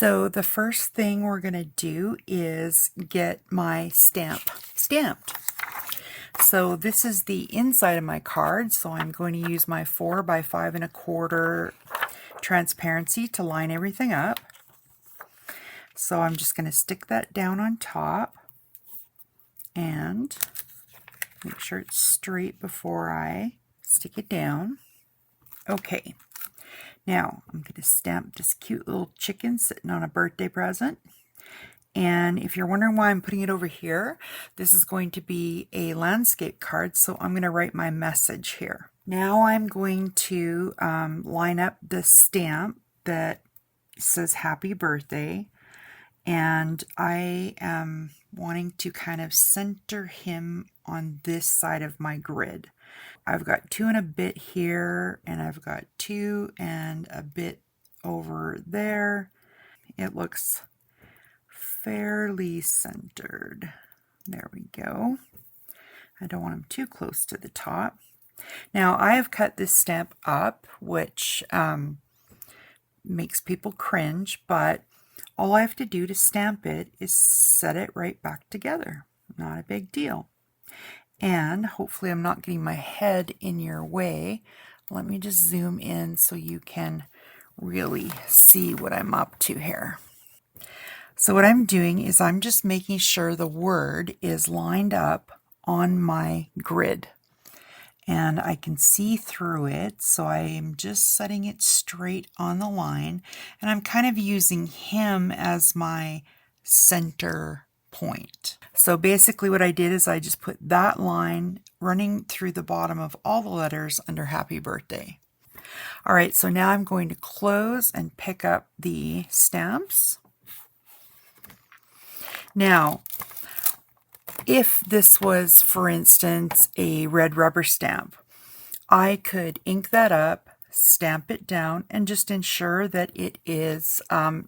So the first thing we're going to do is get my stamp stamped. So this is the inside of my card, so I'm going to use my 4 by 5 1/4 transparency to line everything up. So I'm just going to stick that down on top and make sure it's straight before I stick it down. Okay. Now, I'm going to stamp this cute little chicken sitting on a birthday present. And if you're wondering why I'm putting it over here, this is going to be a landscape card, so I'm going to write my message here. Now I'm going to line up the stamp that says happy birthday, and I am wanting to kind of center him on this side of my grid. I've got 2 and a bit here, and I've got 2 and a bit over there. It looks fairly centered. There we go. I don't want them too close to the top. Now I have cut this stamp up, which makes people cringe, but all I have to do to stamp it is set it right back together. Not a big deal. And hopefully I'm not getting my head in your way. Let me just zoom in so you can really see what I'm up to here. So what I'm doing is I'm just making sure the word is lined up on my grid. And I can see through it, so I'm just setting it straight on the line. And I'm kind of using him as my center point. So basically what I did is I just put that line running through the bottom of all the letters under happy birthday. All right, so now I'm going to close and pick up the stamps. Now, if this was, for instance, a red rubber stamp, I could ink that up, stamp it down, and just ensure that it is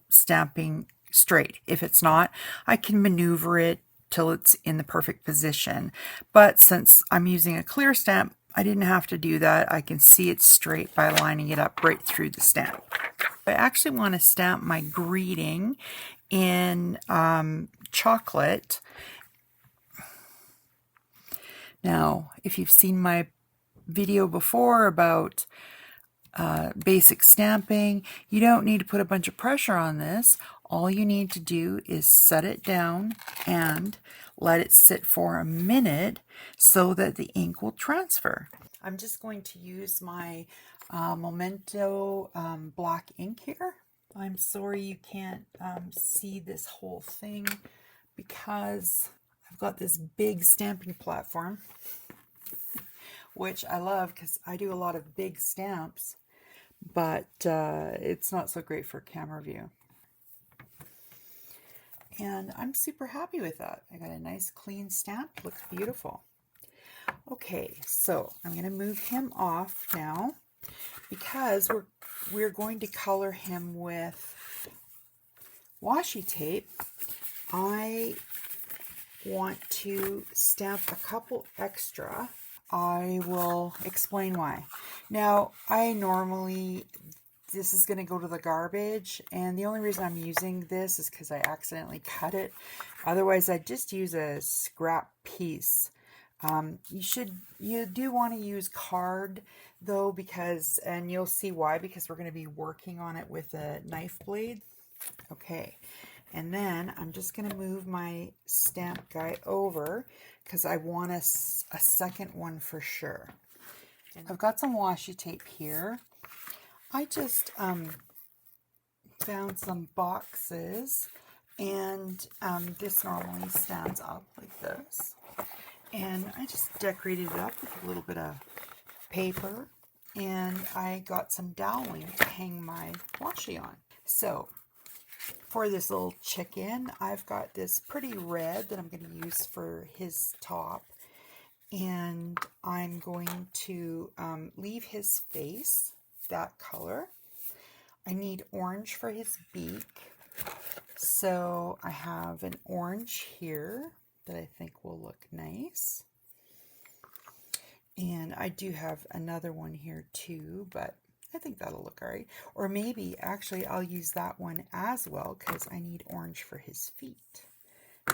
stamping straight. If it's not, I can maneuver it till it's in the perfect position. But since I'm using a clear stamp, I didn't have to do that. I can see it straight by lining it up right through the stamp. I actually want to stamp my greeting in chocolate. Now, if you've seen my video before about basic stamping, you don't need to put a bunch of pressure on this. All you need to do is set it down and let it sit for a minute so that the ink will transfer. I'm just going to use my Memento black ink here. I'm sorry you can't see this whole thing because I've got this big stamping platform, which I love because I do a lot of big stamps, but it's not so great for camera view. And I'm super happy with that. I got a nice clean stamp, looks beautiful. Okay, so I'm going to move him off now because we're going to color him with washi tape. I want to stamp a couple extra. I will explain why. Now, this is going to go to the garbage, and the only reason I'm using this is because I accidentally cut it. Otherwise, I'd just use a scrap piece. You do want to use card though, and you'll see why, because we're going to be working on it with a knife blade. Okay, and then I'm just going to move my stamp guy over because I want a second one for sure. And I've got some washi tape here. I just found some boxes, and this normally stands up like this. And I just decorated it up with a little bit of paper, and I got some doweling to hang my washi on. So for this little chicken, I've got this pretty red that I'm going to use for his top, and I'm going to leave his face that color. I need orange for his beak, so I have an orange here that I think will look nice. And I do have another one here too, but I think that'll look all right. Or maybe actually I'll use that one as well because I need orange for his feet.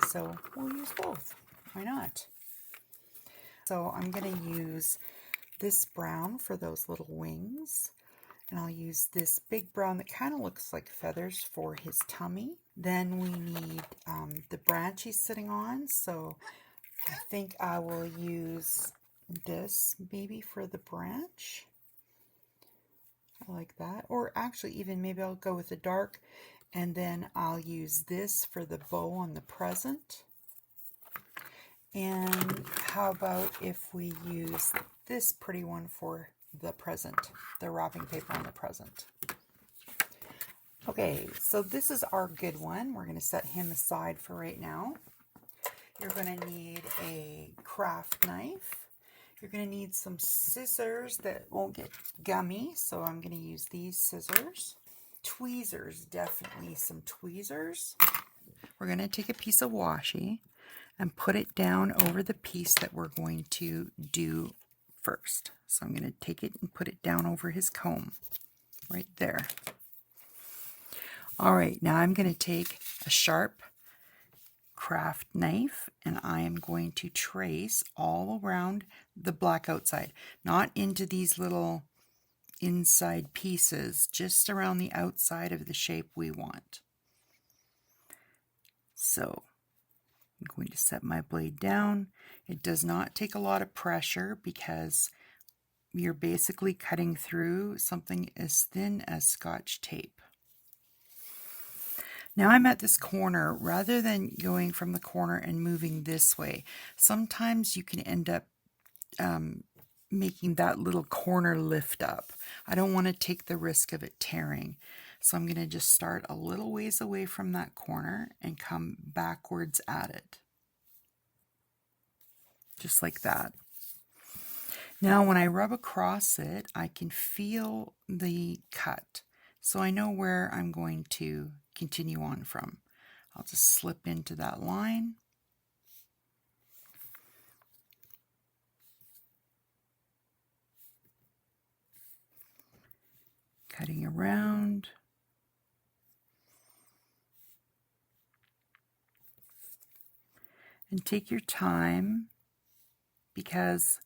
So we'll use both. Why not? So I'm going to use this brown for those little wings. And I'll use this big brown that kind of looks like feathers for his tummy. Then we need the branch he's sitting on. So I think I will use this maybe for the branch. I like that. Or actually even maybe I'll go with the dark and then I'll use this for the bow on the present. And how about if we use this pretty one for the present, the wrapping paper on the present. Okay, so this is our good one. We're going to set him aside for right now. You're going to need a craft knife. You're going to need some scissors that won't get gummy, so I'm going to use these scissors. Tweezers, definitely some tweezers. We're going to take a piece of washi and put it down over the piece that we're going to do first. So I'm going to take it and put it down over his comb, right there. All right, now I'm going to take a sharp craft knife and I am going to trace all around the black outside, not into these little inside pieces, just around the outside of the shape we want. So I'm going to set my blade down. It does not take a lot of pressure because you're basically cutting through something as thin as Scotch tape. Now I'm at this corner. Rather than going from the corner and moving this way, sometimes you can end up making that little corner lift up. I don't want to take the risk of it tearing. So I'm going to just start a little ways away from that corner and come backwards at it. Just like that. Now when I rub across it, I can feel the cut. So I know where I'm going to continue on from. I'll just slip into that line. Cutting around. And take your time because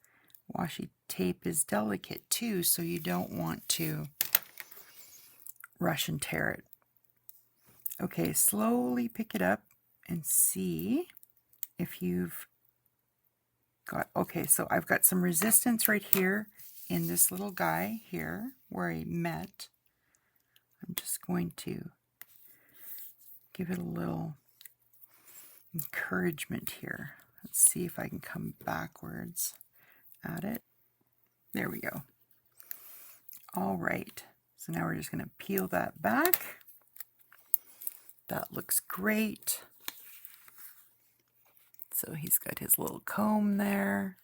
washi tape is delicate too, so you don't want to rush and tear it. Okay, slowly pick it up and see if you've got, okay, so I've got some resistance right here in this little guy here where I met. I'm just going to give it a little encouragement here. Let's see if I can come backwards at it. There we go. All right, so now we're just going to peel that back. That looks great. So he's got his little comb there.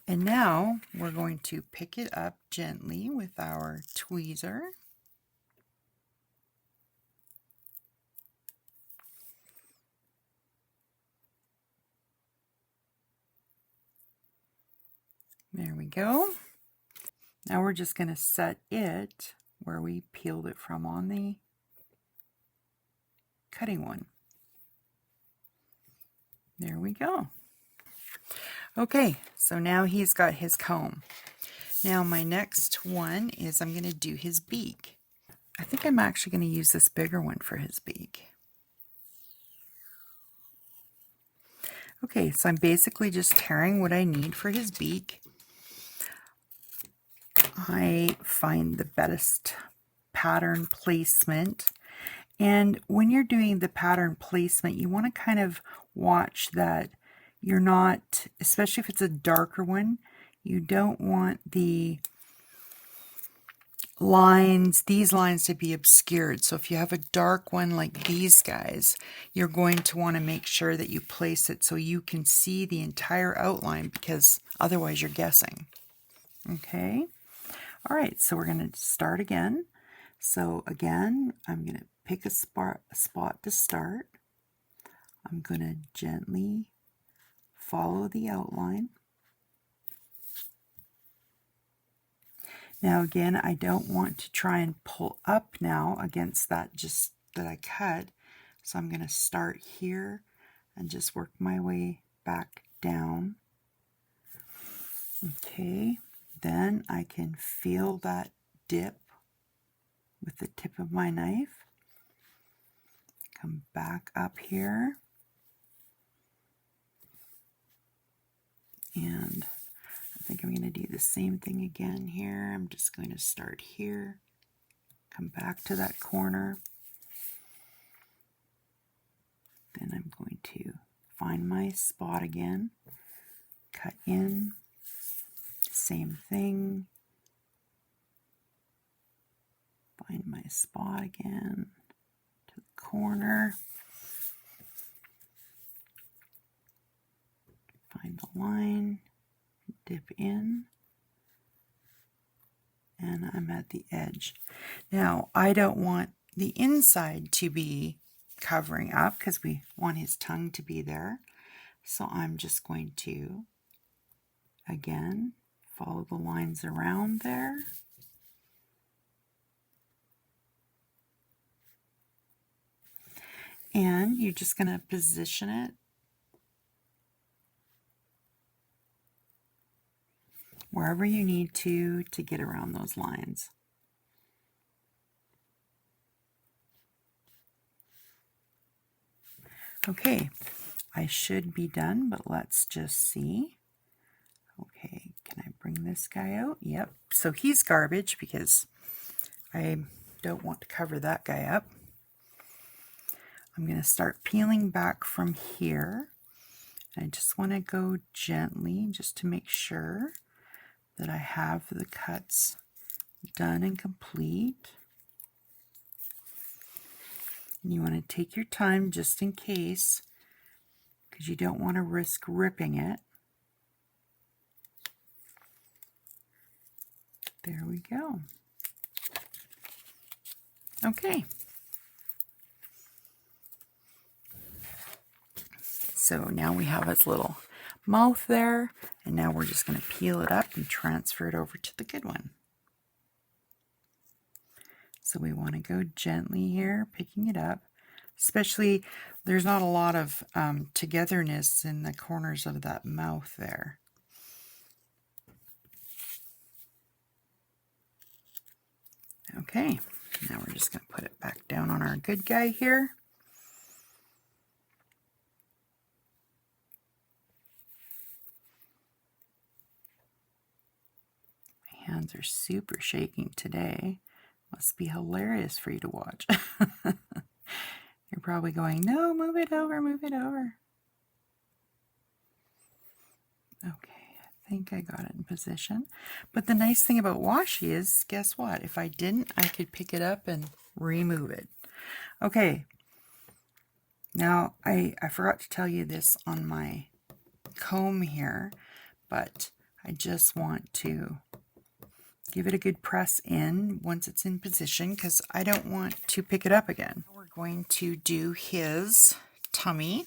And now we're going to pick it up gently with our tweezer. There we go. Now we're just going to set it where we peeled it from on the cutting one. There we go. Okay, so now he's got his comb. Now my next one is I'm going to do his beak. I think I'm actually going to use this bigger one for his beak. Okay, so I'm basically just tearing what I need for his beak. I find the best pattern placement. And when you're doing the pattern placement, you want to kind of watch that you're not, especially if it's a darker one, you don't want the lines, these lines to be obscured. So if you have a dark one like these guys, you're going to want to make sure that you place it so you can see the entire outline, because otherwise you're guessing. Okay. All right, so we're going to start again. So again, I'm going to pick a spot to start. I'm going to gently follow the outline. Now again, I don't want to try and pull up now against that just that I cut. So I'm going to start here and just work my way back down. Okay, then I can feel that dip with the tip of my knife. Come back up here. And I think I'm going to do the same thing again here. I'm just going to start here, come back to that corner. Then I'm going to find my spot again, cut in, same thing, find my spot again, to the corner, find the line, dip in, and I'm at the edge. Now, I don't want the inside to be covering up because we want his tongue to be there. So I'm just going to, again, follow the lines around there. And you're just going to position it wherever you need to get around those lines. Okay, I should be done, but let's just see. Okay, can I bring this guy out? Yep, so he's garbage because I don't want to cover that guy up. I'm going to start peeling back from here. I just want to go gently just to make sure that I have the cuts done and complete. And you want to take your time just in case, because you don't want to risk ripping it. There we go. Okay. So now we have his little mouth there, and now we're just going to peel it up and transfer it over to the good one. So we want to go gently here, picking it up, especially there's not a lot of togetherness in the corners of that mouth there. Okay, now we're just going to put it back down on our good guy here. My hands are super shaking today. Must be hilarious for you to watch. You're probably going, no, move it over, move it over. Okay, I think I got it in position. But the nice thing about washi is, guess what? If I didn't, I could pick it up and remove it. Okay, now I forgot to tell you this on my comb here, but I just want to give it a good press in once it's in position because I don't want to pick it up again. We're going to do his tummy.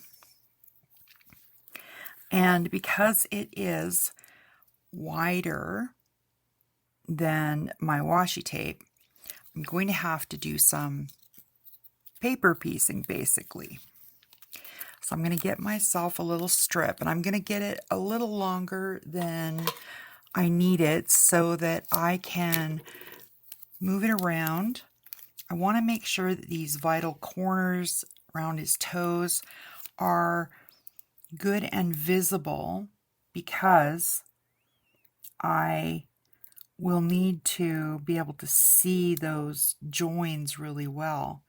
And because it is wider than my washi tape, I'm going to have to do some paper piecing basically. So I'm going to get myself a little strip, and I'm going to get it a little longer than I need it so that I can move it around. I want to make sure that these vital corners around his toes are good and visible because I will need to be able to see those joins really well.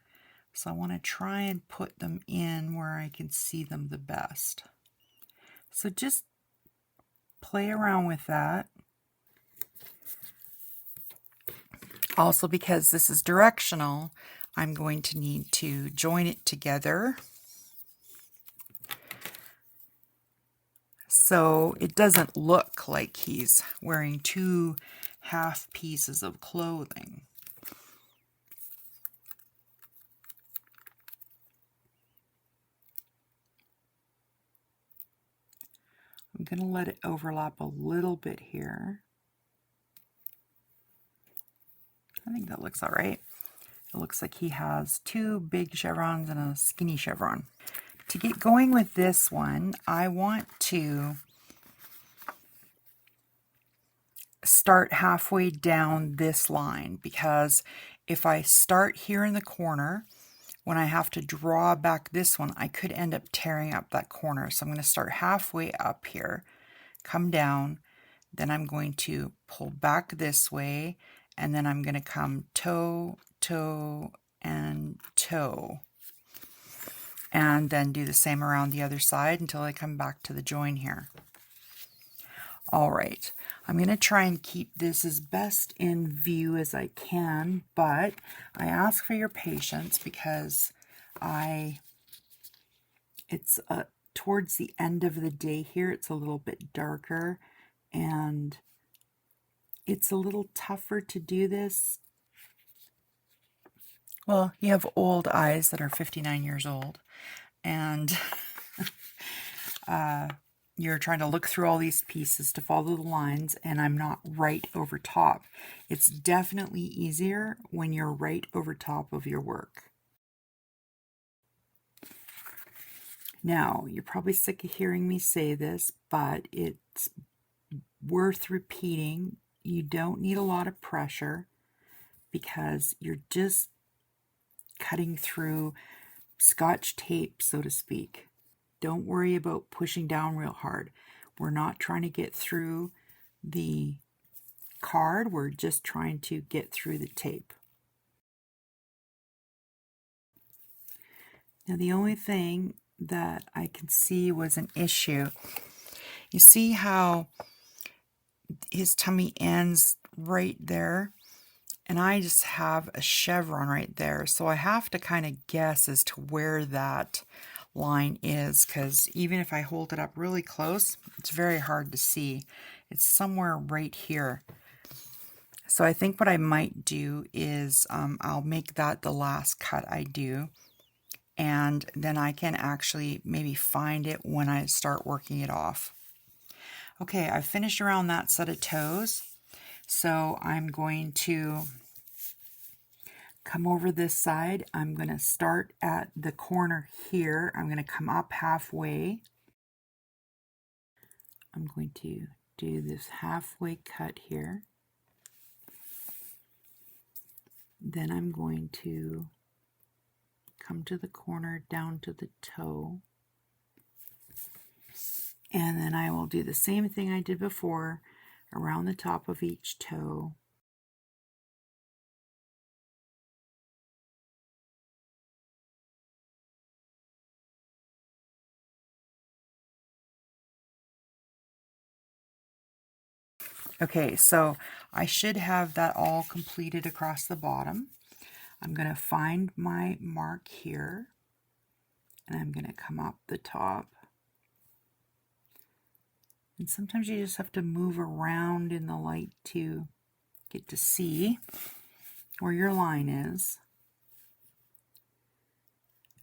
So I want to try and put them in where I can see them the best. So just play around with that. Also, because this is directional, I'm going to need to join it together so it doesn't look like he's wearing two half pieces of clothing. I'm going to let it overlap a little bit here. I think that looks all right. It looks like he has two big chevrons and a skinny chevron. To get going with this one, I want to start halfway down this line, because if I start here in the corner, when I have to draw back this one, I could end up tearing up that corner. So I'm going to start halfway up here, come down, then I'm going to pull back this way, and then I'm going to come toe, toe, and toe. And then do the same around the other side until I come back to the join here. All right, I'm going to try and keep this as best in view as I can, but I ask for your patience because it's towards the end of the day here. It's a little bit darker, and it's a little tougher to do this. Well, you have old eyes that are 59 years old, and you're trying to look through all these pieces to follow the lines, and I'm not right over top. It's definitely easier when you're right over top of your work. Now, you're probably sick of hearing me say this, but it's worth repeating. You don't need a lot of pressure because you're just cutting through Scotch tape, so to speak. Don't worry about pushing down real hard. We're not trying to get through the card, we're just trying to get through the tape. Now the only thing that I can see was an issue. You see how his tummy ends right there? And I just have a chevron right there. So I have to kind of guess as to where that line is, because even if I hold it up really close, it's very hard to see. It's somewhere right here. So I think what I might do is I'll make that the last cut I do, and then I can actually maybe find it when I start working it off. Okay, I've finished around that set of toes, so I'm going to come over this side. I'm going to start at the corner here. I'm going to come up halfway. I'm going to do this halfway cut here. Then I'm going to come to the corner down to the toe. And then I will do the same thing I did before around the top of each toe. Okay, so I should have that all completed across the bottom. I'm going to find my mark here, and I'm going to come up the top. And sometimes you just have to move around in the light to get to see where your line is.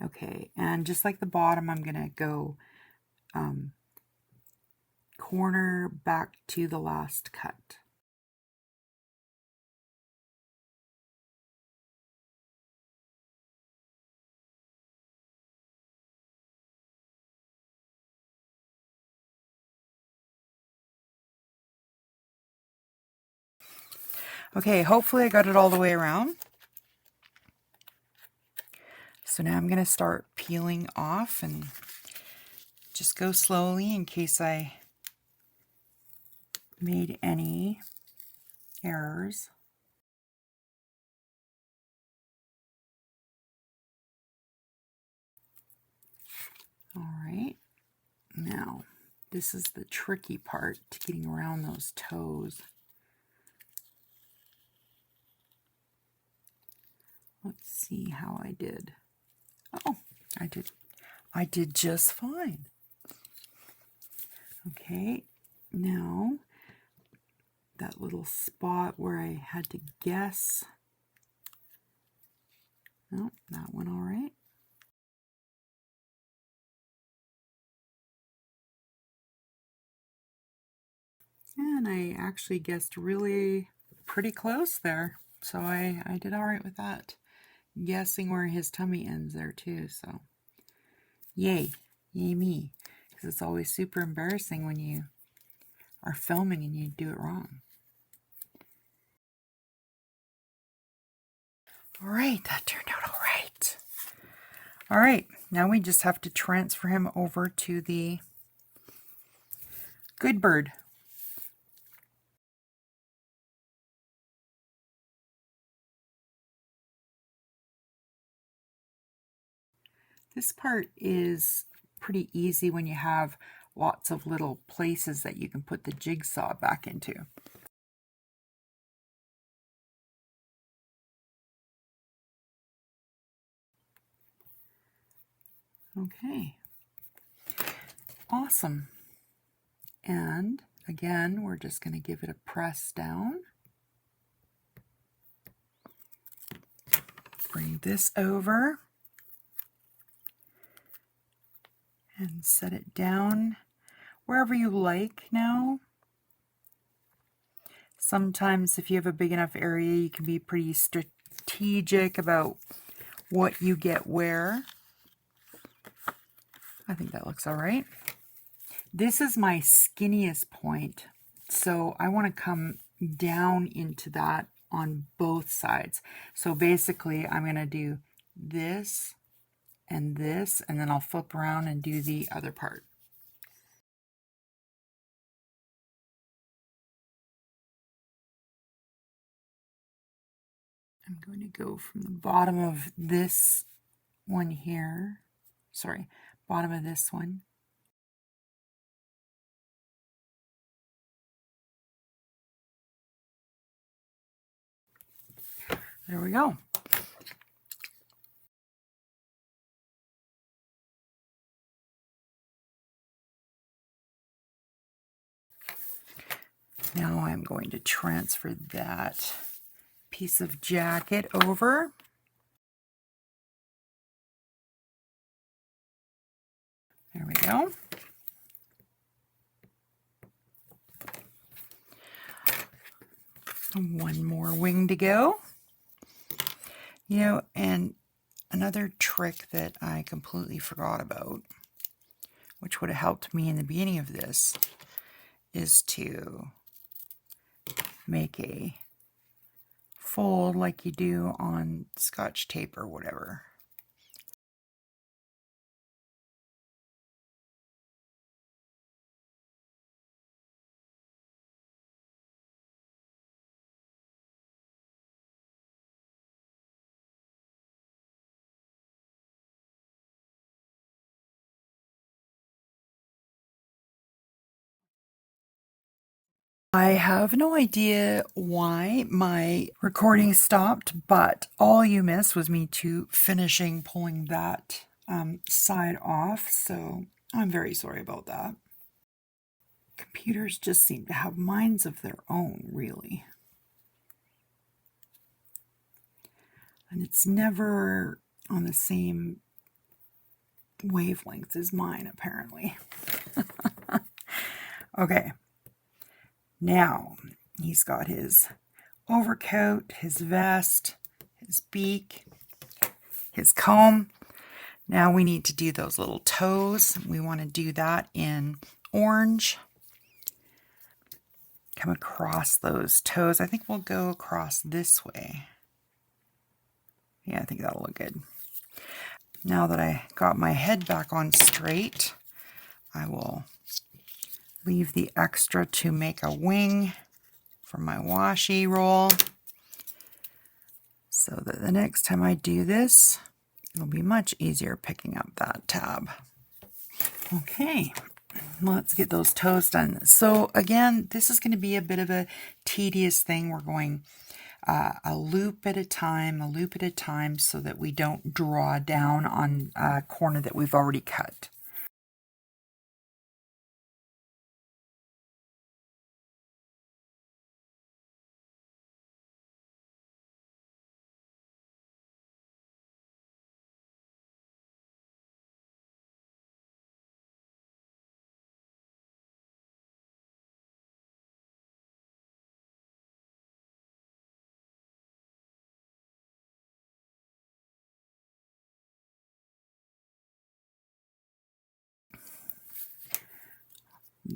Okay, and just like the bottom, I'm going to go corner back to the last cut. Okay, hopefully I got it all the way around. So now I'm going to start peeling off, and just go slowly in case I made any errors. All right, now this is the tricky part to getting around those toes. Let's see how I did. Oh, I did just fine. Okay, now that little spot where I had to guess. No, that went all right. And I actually guessed really pretty close there. So I did all right with that. Guessing where his tummy ends there too, so yay. Yay me. Because it's always super embarrassing when you are filming and you do it wrong. All right, that turned out all right. All right, now we just have to transfer him over to the good bird. This part is pretty easy when you have lots of little places that you can put the jigsaw back into. Okay, awesome. And again, we're just going to give it a press down. Bring this over and set it down wherever you like now. Sometimes if you have a big enough area, you can be pretty strategic about what you get where. I think that looks all right. This is my skinniest point, so I want to come down into that on both sides. So basically, I'm going to do this, and then I'll flip around and do the other part. I'm going to go from the bottom of this one here, bottom of this one. There we go. Now I'm going to transfer that piece of jacket over. There we go. One more wing to go. You know, and another trick that I completely forgot about, which would have helped me in the beginning of this, is to make a fold like you do on Scotch tape or whatever. I have no idea why my recording stopped, but all you missed was me pulling that side off, so I'm very sorry about that. Computers just seem to have minds of their own, really. And it's never on the same wavelength as mine, apparently. Okay. Now, he's got his overcoat, his vest, his beak, his comb. Now we need to do those little toes. We want to do that in orange. Come across those toes. I think we'll go across this way. Yeah, I think that'll look good. Now that I got my head back on straight, I will leave the extra to make a wing for my washi roll, so that the next time I do this, it'll be much easier picking up that tab. Okay, let's get those toes done. So again, this is going to be a bit of a tedious thing. We're going a loop at a time, so that we don't draw down on a corner that we've already cut.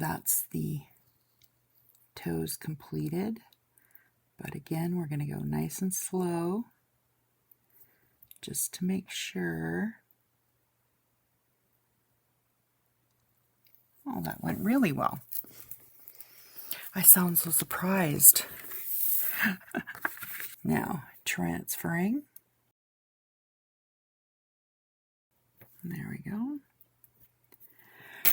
that's the toes completed. But again, we're going to go nice and slow just to make sure. Oh, that went really well. I sound so surprised. Now, transferring. There we go.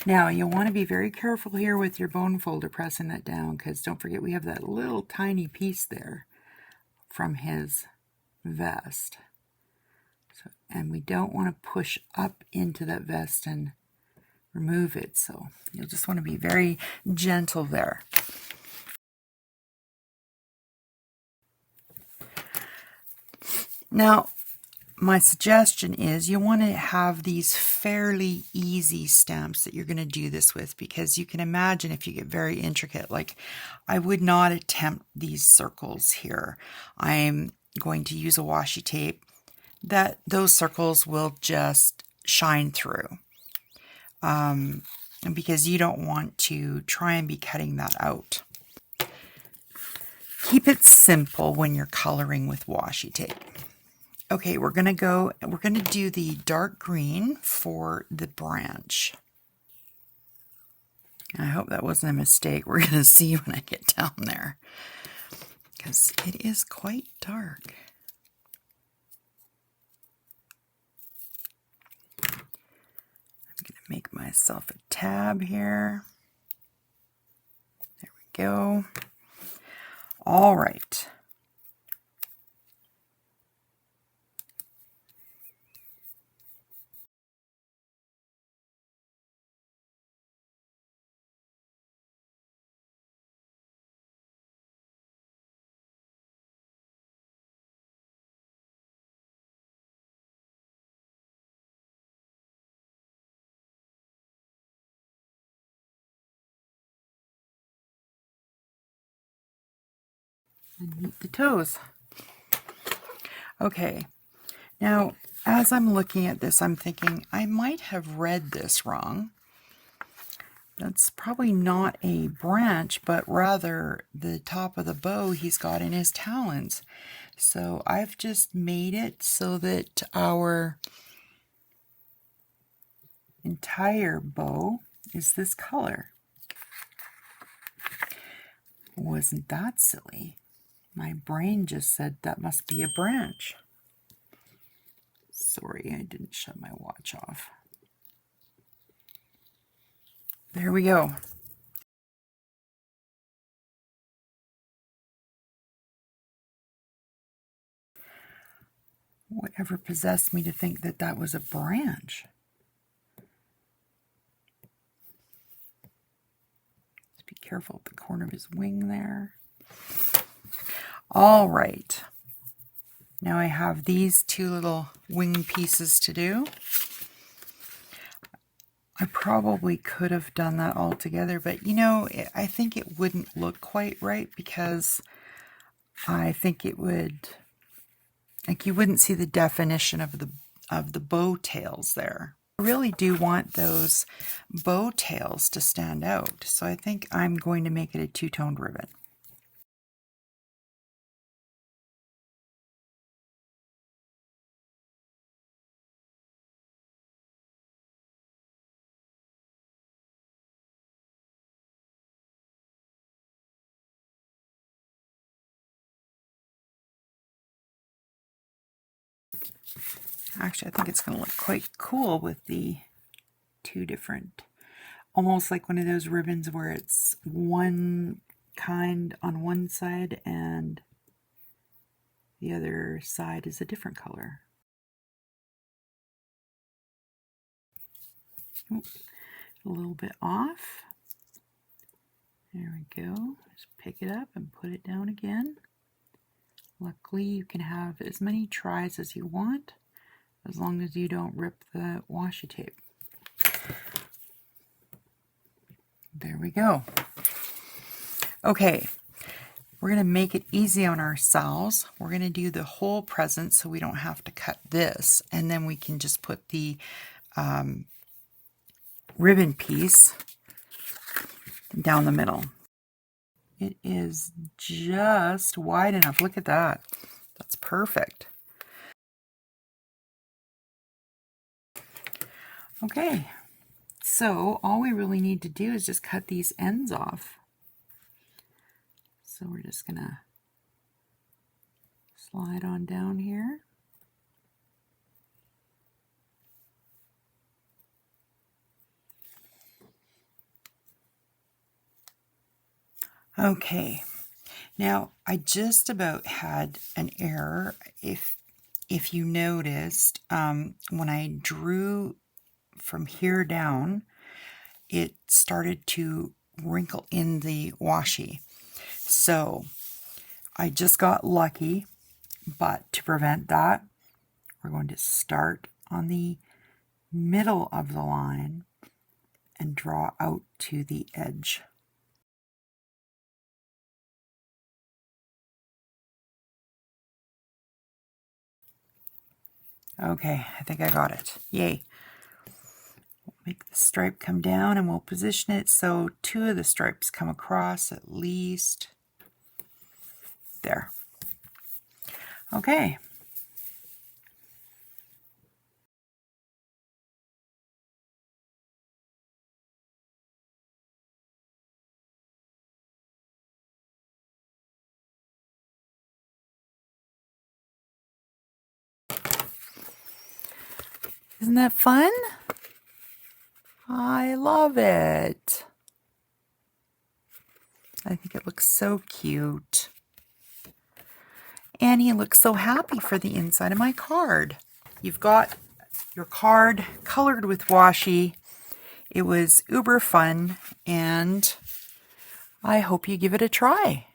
Now, you'll want to be very careful here with your bone folder pressing that down, because don't forget we have that little tiny piece there from his vest. So, and we don't want to push up into that vest and remove it, so you'll just want to be very gentle there. Now, my suggestion is you want to have these fairly easy stamps that you're going to do this with, because you can imagine if you get very intricate, like I would not attempt these circles here. I'm going to use a washi tape that those circles will just shine through. Because you don't want to try and be cutting that out. Keep it simple when you're coloring with washi tape. Okay, we're going to do the dark green for the branch. I hope that wasn't a mistake. We're going to see when I get down there, because it is quite dark. I'm going to make myself a tab here. There we go. All right. And meet the toes. Okay, now as I'm looking at this, I'm thinking I might have read this wrong. That's probably not a branch, but rather the top of the bow he's got in his talons. So I've just made it so that our entire bow is this color. Wasn't that silly? My brain just said that must be a branch. Sorry, I didn't shut my watch off. There we go. Whatever possessed me to think that that was a branch? Just be careful at the corner of his wing there. All right. Now I have these two little wing pieces to do. I probably could have done that all together, but you know, I think it wouldn't look quite right, because I think it would, like, you wouldn't see the definition of the bow tails there. I really do want those bow tails to stand out, so I think I'm going to make it a two-toned ribbon. Actually, I think it's going to look quite cool with the two different, almost like one of those ribbons where it's one kind on one side and the other side is a different color. Ooh, a little bit off. There we go. Just pick it up and put it down again. Luckily, you can have as many tries as you want, as long as you don't rip the washi tape. There we go. Okay, we're going to make it easy on ourselves. We're going to do the whole present so we don't have to cut this, and then we can just put the ribbon piece down the middle. It is just wide enough. Look at that. That's perfect. Okay, so all we really need to do is just cut these ends off. So we're just gonna slide on down here. Okay, now I just about had an error. If you noticed, when I drew from here down, it started to wrinkle in the washi. So I just got lucky, but to prevent that, we're going to start on the middle of the line and draw out to the edge. Okay, I think I got it. Yay. We'll make the stripe come down and we'll position it so two of the stripes come across at least. There. Okay. Isn't that fun? I love it. I think it looks so cute. And he looks so happy for the inside of my card. You've got your card colored with washi. It was uber fun, and I hope you give it a try.